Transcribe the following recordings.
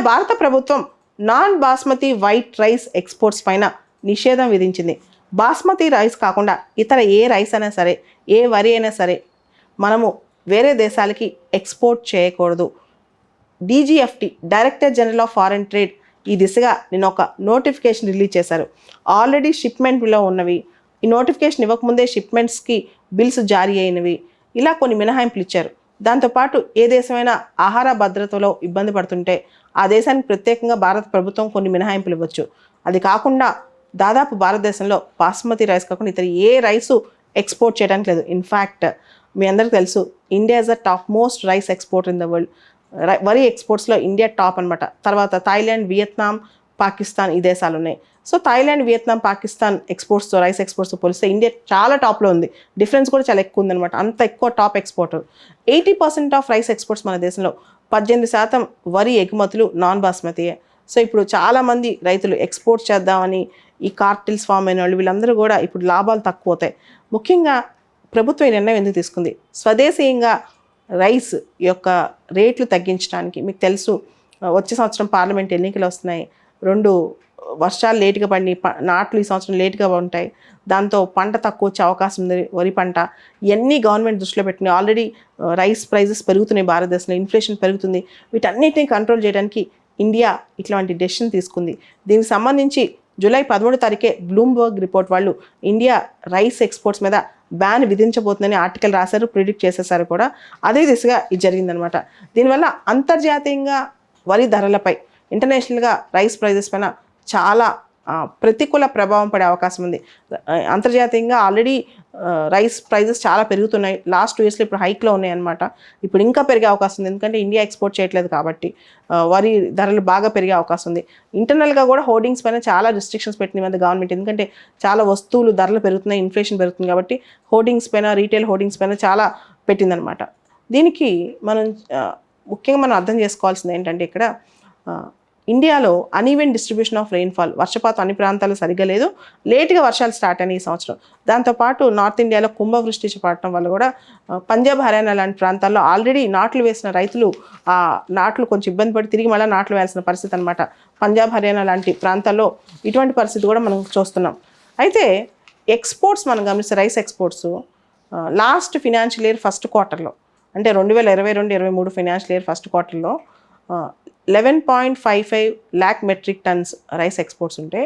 భారత ప్రభుత్వం non basmati white rice exports పైన నిషేధం విధించింది. బాస్మతి రైస్ కాకుండా ఇతర ఏ రైస్ అయినా సరే, ఏ వరి అయినా సరే మనము వేరే దేశాలకి ఎక్స్పోర్ట్ చేయకూడదు. DGFT, director general of foreign trade, ఈ దిశగా నేను ఒక నోటిఫికేషన్ రిలీజ్ చేశారు. ఆల్రెడీ షిప్మెంట్లో ఉన్నవి, ఈ నోటిఫికేషన్ ఇవ్వకముందే షిప్మెంట్స్కి బిల్స్ జారీ అయినవి, ఇలా కొన్ని మినహాయింపులు ఇచ్చారు. దాంతోపాటు ఏ దేశమైనా ఆహార భద్రతలో ఇబ్బంది పడుతుంటే ఆ దేశానికి ప్రత్యేకంగా భారత ప్రభుత్వం కొన్ని మినహాయింపులు ఇవ్వచ్చు. అది కాకుండా దాదాపు భారతదేశంలో బాస్మతి రైస్ కాకుండా ఇతర ఏ రైసు ఎక్స్పోర్ట్ చేయడానికి లేదు. ఇన్ఫ్యాక్ట్ మీ అందరికీ తెలుసు, India is the top most rice export in the world. వరి ఎక్స్పోర్ట్స్లో ఇండియా టాప్ అనమాట. తర్వాత థాయిలాండ్, వియత్నాం, పాకిస్తాన్ ఈ దేశాలు ఉన్నాయి. సో థాయిలాండ్, వియత్నాం, పాకిస్తాన్ ఎక్స్పోర్ట్స్తో, రైస్ ఎక్స్పోర్ట్స్తో పోలిస్తే ఇండియా చాలా టాప్లో ఉంది. డిఫరెన్స్ కూడా చాలా ఎక్కువ ఉందన్నమాట. అంత ఎక్కువ top exporter. 80% of rice exports మన దేశంలో, 18% వరి ఎగుమతులు నాన్ బాస్మతియే. సో ఇప్పుడు చాలామంది రైతులు ఎక్స్పోర్ట్ చేద్దామని ఈ కార్టిల్స్ ఫామ్ అయిన వాళ్ళు వీళ్ళందరూ కూడా ఇప్పుడు లాభాలు తక్కువ అవుతాయి. ముఖ్యంగా ప్రభుత్వం ఈ నిర్ణయం ఎందుకు తీసుకుంది? స్వదేశీయంగా రైస్ యొక్క రేట్లు తగ్గించడానికి. మీకు తెలుసు, వచ్చే సంవత్సరం పార్లమెంట్ ఎన్నికలు వస్తున్నాయి. 2 వర్షాలు లేటుగా పడి నాట్లు ఈ సంవత్సరం లేటుగా ఉంటాయి. దాంతో పంట తక్కువ వచ్చే అవకాశం ఉంది. వరి పంట ఇవన్నీ గవర్నమెంట్ దృష్టిలో పెట్టినాయి. ఆల్రెడీ రైస్ ప్రైజెస్ పెరుగుతున్నాయి భారతదేశంలో, ఇన్ఫ్లేషన్ పెరుగుతుంది. వీటన్నిటిని కంట్రోల్ చేయడానికి ఇండియా ఇట్లాంటి డెసిషన్ తీసుకుంది. దీనికి సంబంధించి జూలై 13 తారీఖే బ్లూంబర్గ్ రిపోర్ట్ వాళ్ళు ఇండియా రైస్ ఎక్స్పోర్ట్స్ మీద బ్యాన్ విధించబోతుందని ఆర్టికల్ రాశారు, ప్రిడిక్ట్ చేసేసారు కూడా. అదే దిశగా ఇది జరిగిందనమాట. దీనివల్ల అంతర్జాతీయంగా వరి ధరలపై, ఇంటర్నేషనల్గా రైస్ ప్రైజెస్ పైన చాలా ప్రతికూల ప్రభావం పడే అవకాశం ఉంది. అంతర్జాతీయంగా ఆల్రెడీ రైస్ ప్రైజెస్ చాలా పెరుగుతున్నాయి. లాస్ట్ 2 ఇయర్స్లో ఇప్పుడు హైక్లో ఉన్నాయి అనమాట. ఇప్పుడు ఇంకా పెరిగే అవకాశం ఉంది, ఎందుకంటే ఇండియా ఎక్స్పోర్ట్ చేయట్లేదు కాబట్టి. వరి ధరలు బాగా పెరిగే అవకాశం ఉంది. ఇంటర్నల్గా కూడా హోర్డింగ్స్ పైన చాలా రిస్ట్రిక్షన్స్ పెట్టింది మన గవర్నమెంట్, ఎందుకంటే చాలా వస్తువులు ధరలు పెరుగుతున్నాయి, ఇన్ఫ్లేషన్ పెరుగుతుంది కాబట్టి హోర్డింగ్స్ పైన, రీటైల్ హోర్డింగ్స్ పైన చాలా పెట్టిందనమాట. దీనికి ముఖ్యంగా మనం అర్థం చేసుకోవాల్సింది ఏంటంటే, ఇక్కడ ఇండియాలో అన్ఈవెన్ డిస్ట్రిబ్యూషన్ ఆఫ్ రెయిన్ఫాల్, వర్షపాతం అన్ని ప్రాంతాలు సరిగ్గా లేదు. లేట్గా వర్షాలు స్టార్ట్ అయినాయి ఈ సంవత్సరం. దాంతోపాటు నార్త్ ఇండియాలో కుంభవృష్టి పడటం వల్ల కూడా పంజాబ్, హర్యానా లాంటి ప్రాంతాల్లో ఆల్రెడీ నాట్లు వేసిన రైతులు ఆ నాట్లు కొంచెం ఇబ్బంది పడి తిరిగి మళ్ళీ నాట్లు వేయాల్సిన పరిస్థితి అనమాట. పంజాబ్, హర్యానా లాంటి ప్రాంతాల్లో ఇటువంటి పరిస్థితి కూడా మనం చూస్తున్నాం. అయితే ఎక్స్పోర్ట్స్ మనం గమనిస్తే rice exports last financial year first క్వార్టర్లో, అంటే 2022-23 ఫినాన్షియల్ ఇయర్ ఫస్ట్ క్వార్టర్లో 11.55 lakh metric tons rice exports ఉంటే,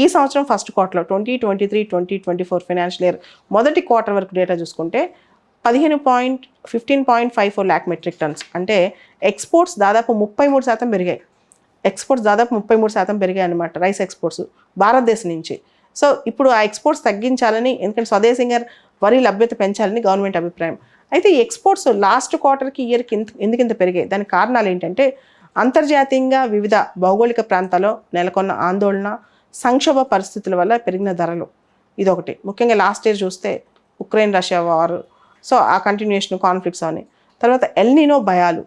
ఈ సంవత్సరం ఫస్ట్ క్వార్టర్లో 2023-2024 ఫైనాన్షియల్ ఇయర్ మొదటి క్వార్టర్ వరకు డేటా చూసుకుంటే 15.54 lakh మెట్రిక్ టన్స్. అంటే ఎక్స్పోర్ట్స్ దాదాపు 33% పెరిగాయి. ఎక్స్పోర్ట్స్ దాదాపు 33% పెరిగాయి అనమాట, రైస్ ఎక్స్పోర్ట్స్ భారతదేశం నుంచి. సో ఇప్పుడు ఆ ఎక్స్పోర్ట్స్ తగ్గించాలని, ఎందుకంటే స్వదేశంగా వరి లభ్యత పెంచాలని గవర్నమెంట్ అభిప్రాయం. అయితే ఈ ఎక్స్పోర్ట్స్ లాస్ట్ క్వార్టర్కి, ఇయర్కి ఎందుకు ఇంత పెరిగాయి? దానికి కారణాలు ఏంటంటే, అంతర్జాతీయంగా వివిధ భౌగోళిక ప్రాంతాల్లో నెలకొన్న ఆందోళన, సంక్షోభ పరిస్థితుల వల్ల పెరిగిన ధరలు, ఇదొకటి. ముఖ్యంగా లాస్ట్ ఇయర్ చూస్తే ఉక్రెయిన్ రష్యా వార్, సో ఆ కంటిన్యూషన్ కాన్ఫ్లిక్ట్స్ అని, తర్వాత ఎల్నినో భయాలు,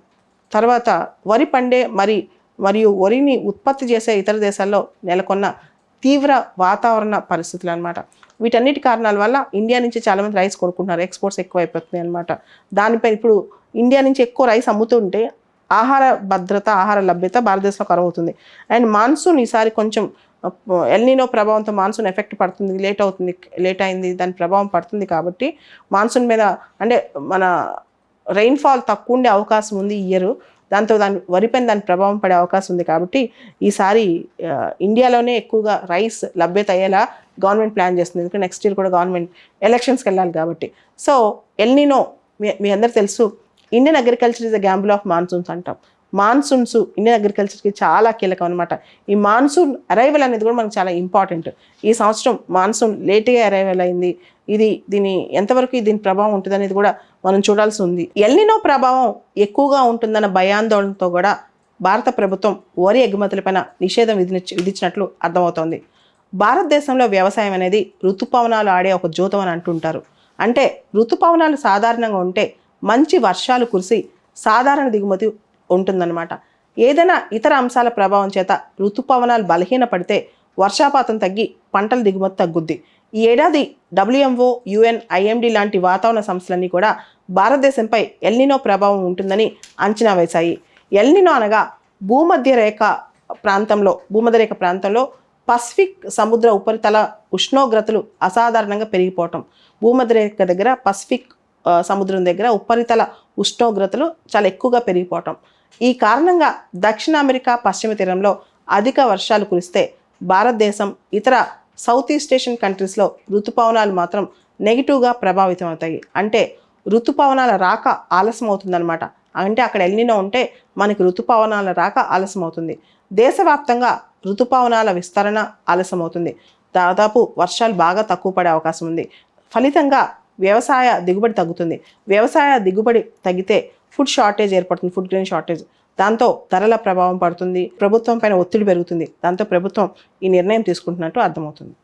తర్వాత వరి పండే మరియు వరిని ఉత్పత్తి చేసే ఇతర దేశాల్లో నెలకొన్న తీవ్ర వాతావరణ పరిస్థితులు అనమాట. వీటన్నిటి కారణాల వల్ల ఇండియా నుంచి చాలామంది రైస్ కొనుక్కుంటున్నారు, ఎక్స్పోర్ట్స్ ఎక్కువ అయిపోతున్నాయి అనమాట. దానిపై ఇప్పుడు ఇండియా నుంచి ఎక్కువ రైస్ అమ్ముతుంటే ఆహార భద్రత, ఆహార లభ్యత భారతదేశంలో కరువవుతుంది. అండ్ మాన్సూన్ ఈసారి కొంచెం ఎల్నినో ప్రభావంతో మాన్సూన్ ఎఫెక్ట్ పడుతుంది, లేట్ అయింది, దాని ప్రభావం పడుతుంది. కాబట్టి మాన్సూన్ మీద, అంటే మన రెయిన్ఫాల్ తక్కువ ఉండే అవకాశం ఉంది ఈ ఇయర్. దాంతో వరిపైన దాని ప్రభావం పడే అవకాశం ఉంది. కాబట్టి ఈసారి ఇండియాలోనే ఎక్కువగా రైస్ లభ్యత అయ్యేలా గవర్నమెంట్ ప్లాన్ చేస్తుంది, ఎందుకంటే నెక్స్ట్ ఇయర్ కూడా గవర్నమెంట్ ఎలక్షన్స్కి వెళ్ళాలి కాబట్టి. సో ఎల్నినో మీ అందరు తెలుసు, Indian agriculture is the Gamble of monsoons అంటాం. మాన్సూన్స్ ఇండియన్ అగ్రికల్చర్కి చాలా కీలకం అనమాట. ఈ మాన్సూన్ అరైవల్ అనేది కూడా మనకు చాలా ఇంపార్టెంట్. ఈ సంవత్సరం మాన్సూన్ లేట్గా అరైవల్ అయింది. ఎంతవరకు దీని ప్రభావం ఉంటుంది అనేది కూడా మనం చూడాల్సి ఉంది. ఎల్నినో ప్రభావం ఎక్కువగా ఉంటుందన్న భయాందోళనతో కూడా భారత ప్రభుత్వం వరి ఎగుమతులపైన నిషేధం విధించినట్లు అర్థమవుతోంది. భారతదేశంలో వ్యవసాయం అనేది ఋతుపవనాలు ఆడే ఒక జూతం అని అంటుంటారు. అంటే ఋతుపవనాలు సాధారణంగా ఉంటే మంచి వర్షాలు కురిసి సాధారణ దిగుమతి ఉంటుందన్నమాట. ఏదైనా ఇతర అంశాల ప్రభావం చేత ఋతుపవనాలు బలహీనపడితే వర్షాపాతం తగ్గి పంటల దిగుమతి తగ్గుద్ది. ఈ ఏడాది WMO, UN, IMD లాంటి వాతావరణ సంస్థలన్నీ కూడా భారతదేశంపై ఎల్నినో ప్రభావం ఉంటుందని అంచనా వేశాయి. ఎల్నినో అనగా భూమధ్య రేఖ ప్రాంతంలో పసిఫిక్ సముద్ర ఉపరితల ఉష్ణోగ్రతలు అసాధారణంగా పెరిగిపోవటం. భూమధ్య రేఖ దగ్గర పసిఫిక్ సముద్రం దగ్గర ఉపరితల ఉష్ణోగ్రతలు చాలా ఎక్కువగా పెరిగిపోవటం. ఈ కారణంగా దక్షిణ అమెరికా పశ్చిమ తీరంలో అధిక వర్షాలు కురిస్తే భారతదేశం, ఇతర సౌత్ ఈస్ట్ ఏషియన్ కంట్రీస్లో ఋతుపవనాలు మాత్రం నెగిటివ్గా ప్రభావితం అవుతాయి. అంటే ఋతుపవనాల రాక ఆలస్యం అవుతుందన్నమాట. అంటే అక్కడ ఎల్నినో ఉంటే మనకి ఋతుపవనాల రాక ఆలస్యం అవుతుంది. దేశవ్యాప్తంగా ఋతుపవనాల విస్తరణ ఆలస్యం అవుతుంది. దాదాపు వర్షాలు బాగా తక్కువ పడే అవకాశం ఉంది. ఫలితంగా వ్యవసాయ దిగుబడి తగ్గుతుంది. వ్యవసాయ దిగుబడి తగ్గితే ఫుడ్ షార్టేజ్ ఏర్పడుతుంది, ఫుడ్ గ్రెయిన్ షార్టేజ్. దాంతో ధరల ప్రభావం పడుతుంది, ప్రభుత్వం పైన ఒత్తిడి పెరుగుతుంది. దాంతో ప్రభుత్వం ఈ నిర్ణయం తీసుకుంటున్నట్టు అర్థమవుతుంది.